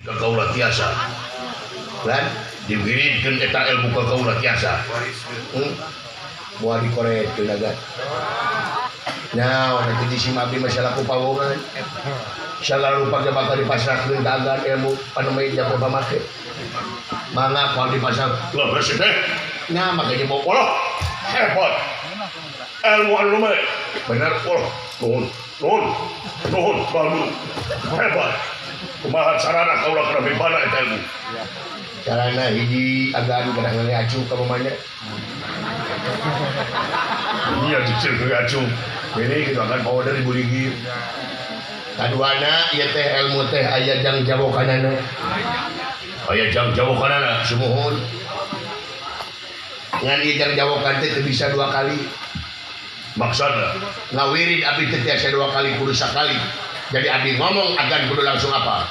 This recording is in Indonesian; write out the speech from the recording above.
ka kaula tiasa lan diwiridkeun eta ilmu ka kaula tiasa moal dikorekeun agan nyaon atuh di abdi masalah ku pawongan selalu pake bakal dipasrahkeun ka agan ilmu panemai jago pamake mangga kalau dipasang lah bersih teh nya makanya mau polos hebat ilmu anu mah bener polos nuhun baru hebat kumaha carana kaula kana mimana eta ilmu carana hiji agan kada ngacu ka pamanya iya cicil ngacu ini kita akan bawa dari buligi kaduana ieu teh ilmu teh aya jang jawokanana aya jang jawokanana sumuhun ngan ieu jang jawokan teh teu bisa 2 kali maksudna ngawirid abdi teh tiasa 2 kali kudu sakali jadi abdi ngomong agan kudu langsung apa